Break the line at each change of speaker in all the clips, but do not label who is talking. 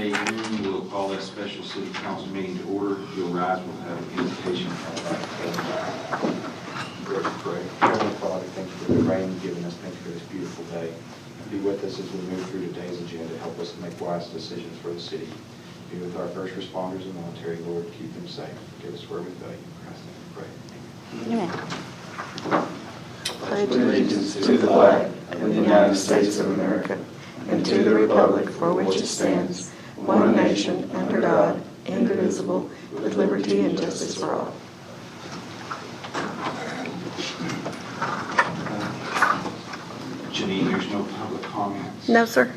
Monday evening. We'll call that special city council meeting to order. If you'll rise, we'll have an invocation.
Let's pray. Heavenly Father, thank you for the rain you've given us. Thank you for this beautiful day. Be with us as we move through today's agenda. Help us to make wise decisions for the city. Be with our first responders and military, Lord. Keep them safe. Give us where we fail you. In Christ's name we pray.
Amen. Pledge allegiance to the flag of the United States of America and to the republic for which it stands, one nation, under God, indivisible, with liberty and justice for all.
Janine, there's no public comments.
No, sir.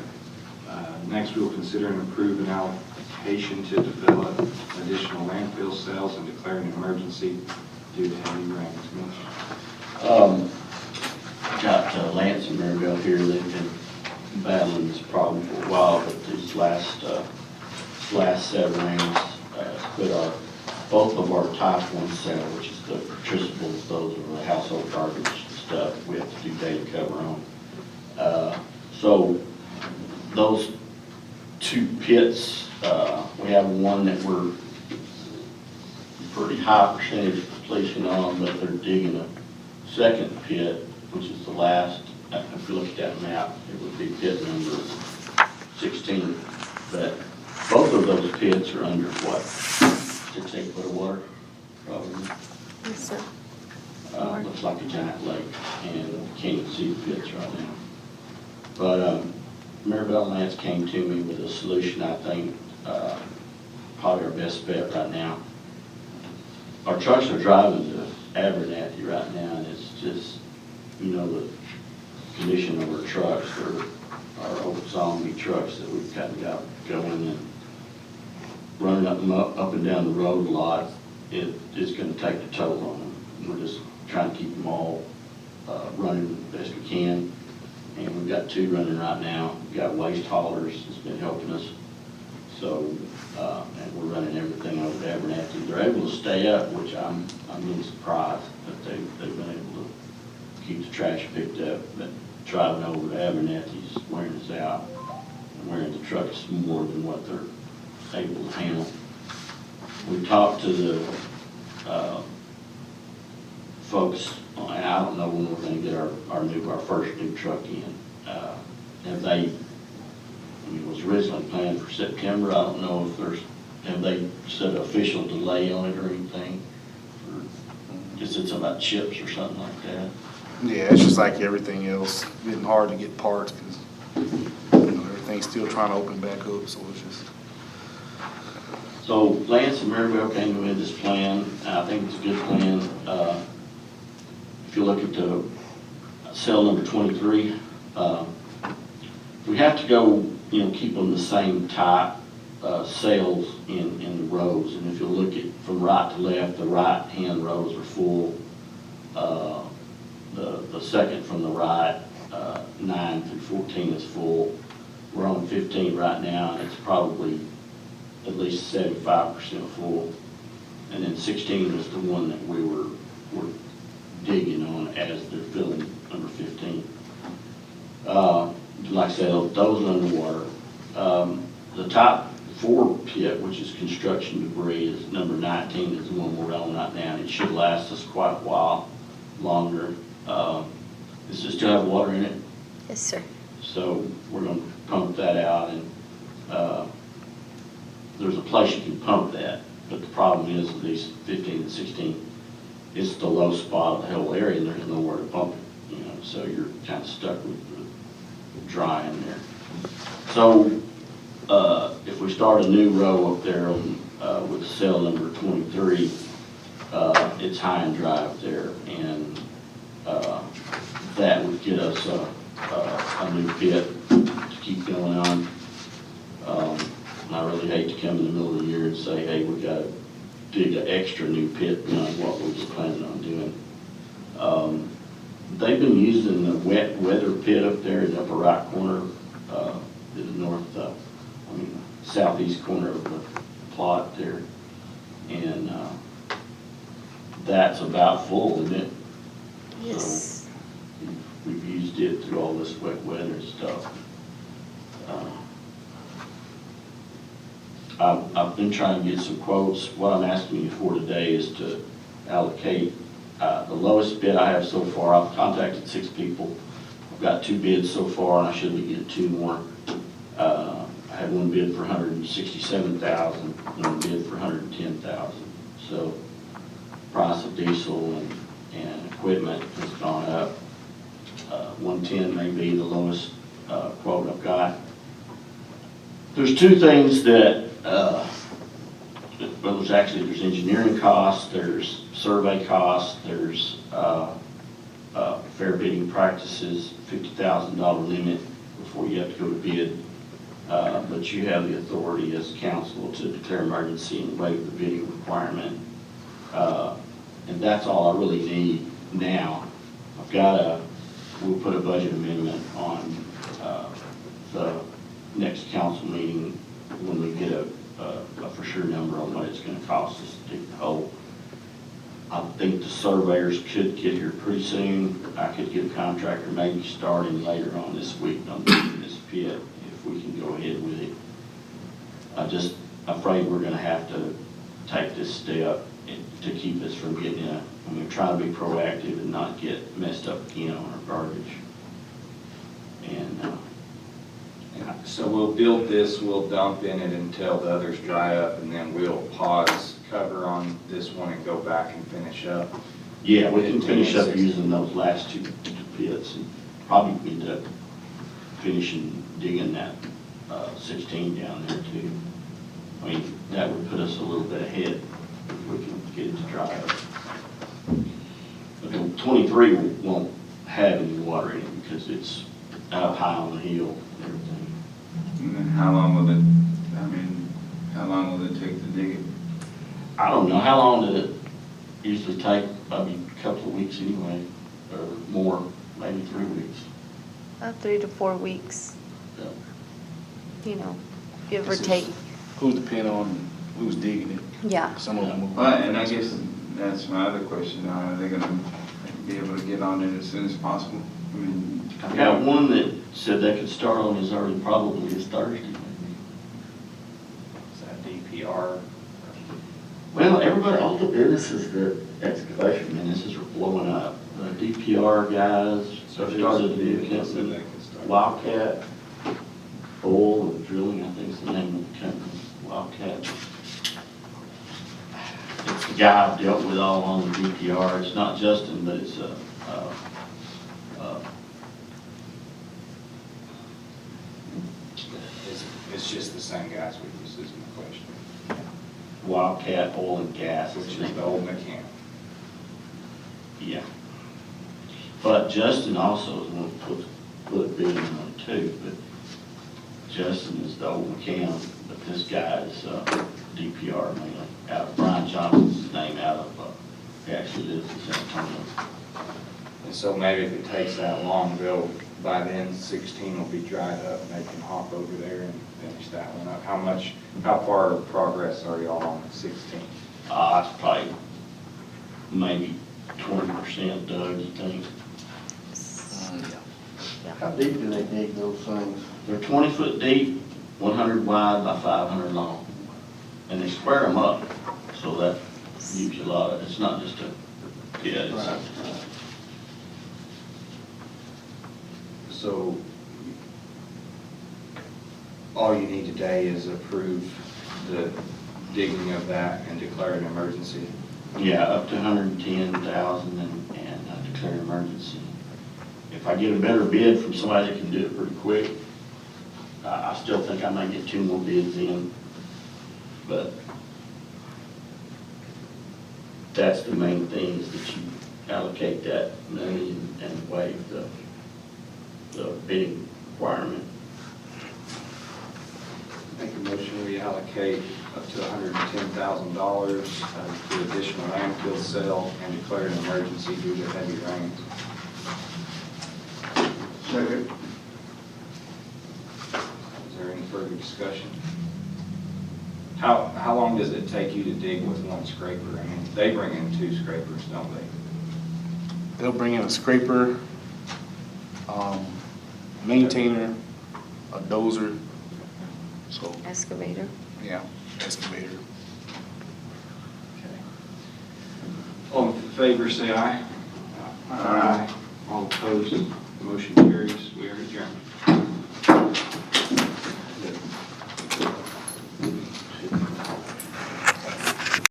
Next, we will consider and approve an allocation to develop additional landfill cells and declare an emergency due to heavy rains. Mitch?
Got Lance and Maribel here. They've been battling this problem for a while, but these last set of rains put both of our type 1 cell, which is the patricipables, those are the household garbage stuff we have to do data cover on. So those two pits, we have one that we're pretty high percentage completion on, but they're digging a second pit, which is the last. If you look at that map, it would be pit number 16. But both of those pits are under what? 6-8 foot of water, probably.
Yes, sir.
Looks like a giant lake, and you can't even see the pits right now. But Maribel and Lance came to me with a solution. I think probably our best bet right now. Our trucks are driving to Abernathy right now, and it's just, you know, the condition of our trucks, or our old zombie trucks that we've kind of got going and running up and down the road a lot. It is going to take a toll on them. We're just trying to keep them all running the best we can. And we've got 2 running right now. We've got waste haulers that's been helping us. So, and we're running everything over to Abernathy. They're able to stay up, which I'm really surprised that they've been able to keep the trash picked up. But driving over to Abernathy is wearing us out, and wearing the trucks more than what they're able to handle. We talked to the folks, and I don't know when we're going to get our first new truck in. Have they, I mean, it was originally planned for September. I don't know if have they set an official delay on it or anything? Or just it's about chips or something like that?
Yeah, it's just like everything else, getting hard to get parts because everything's still trying to open back up, so it's just.
So Lance and Maribel came to me with this plan. I think it's a good plan. If you look at the cell number 23, we have to go, keep them the same type cells in the rows. And if you look at from right to left, the right-hand rows are full. The second from the right, 9 through 14 is full. We're on 15 right now, and it's probably at least 75% full. And then 16 is the one that we're digging on as they're filling number 15. Like I said, those are underwater. The top 4 pit, which is construction debris, is number 19, is the one we're on right now, and it should last us quite a while longer. Does it still have water in it?
Yes, sir.
So we're going to pump that out, and there's a place you can pump that, but the problem is with these 15 and 16, it's the low spot of the whole area, and there's nowhere to pump it, so you're kind of stuck with the dry in there. So if we start a new row up there on, with cell number 23, it's high and dry up there, and that would get us a new pit to keep going on. And I really hate to come in the middle of the year and say, hey, we got to dig an extra new pit beyond what we were planning on doing. They've been using the wet weather pit up there in the upper right corner, in the southeast corner of the plot there. And that's about full, isn't it?
Yes.
So we've used it through all this wet weather stuff. been trying to get some quotes. What I'm asking you for today is to allocate the lowest bid I have so far. I've contacted 6 people. I've got 2 bids so far, and I should be getting 2 more. I had one bid for $167,000, one bid for $110,000. So price of diesel and equipment has gone up. 110 may be the lowest quote I've got. There's 2 things that, well, there's engineering costs, there's survey costs, there's fair bidding practices, $50,000 limit before you have to go to bid. But you have the authority as council to declare emergency and waive the bidding requirement. And that's all I really need now. We'll put a budget amendment on the next council meeting when we get a for sure number on what it's gonna cost us to dig the hole. I think the surveyors could get here pretty soon. I could get a contractor maybe starting later on this week on this pit if we can go ahead with it. I'm just afraid we're gonna have to take this step to keep us from getting we're trying to be proactive and not get messed up again on our garbage. And
So we'll build this, we'll dump in it until the others dry up, and then we'll pause cover on this one and go back and finish up.
yeah, we can finish up using those last 2 pits and probably end up finishing digging that 16 down there too. I mean, that would put us a little bit ahead if we can get it to dry up. But the 23 won't have any water in it because it's up high on the hill and everything.
And then how long will it take to dig it?
I don't know, how long did it usually take? Maybe a couple of weeks anyway, or more, maybe 3 weeks.
3 to 4 weeks,
Yeah.
give or take.
Who's depending on who's digging it?
Yeah.
Some of them move.
Well, and I guess that's my other question now, are they gonna be able to get on it as soon as possible? I mean,
I've got one that said they could start on as early probably as Thursday maybe.
Is that DPR?
Well, everybody, all the businesses, the excavation businesses are blowing up. The DPR guys,
So if
there's a
they
new
could
company,
start.
Wildcat Oil and Drilling, I think is the name of the company, Wildcat. It's the guy I've dealt with all along the DPR. It's not Justin, but it's
It's just the same guys we use, is my question.
Wildcat Oil and Gas.
Which is the old mechanic.
Yeah. But Justin also is one to put a bid in on it too, but Justin is the old mechanic, but this guy is DPR mainly, out of Brian Johnson's name, out of, he actually lives in San Antonio.
And so maybe if it takes that long, by then 16 will be dried up, and they can hop over there and finish that one up. How far progress are y'all on 16?
It's probably maybe 20% dug, you think.
How deep do they dig those things?
They're 20 foot deep, 100 wide by 500 long. And they square them up, so that gives you a lot of, it's not just it's
So all you need today is approve the digging of that and declare an emergency.
yeah, up to 110,000 and declare an emergency. If I get a better bid from somebody that can do it pretty quick, I still think I might get 2 more bids in, but that's the main thing is that you allocate that money and waive the bidding requirement.
Make a motion, we allocate up to $110,000 to additional landfill sale and declare an emergency due to heavy rains.
second,
Is there any further discussion? How long does it take you to dig with one scraper? I mean, they bring in 2 scrapers, don't they?
They'll bring in a scraper, maintainer, a dozer, so,
Excavator.
yeah. excavator.
Okay. All in favor, say aye. Aye. All opposed, motion carries. We are adjourned.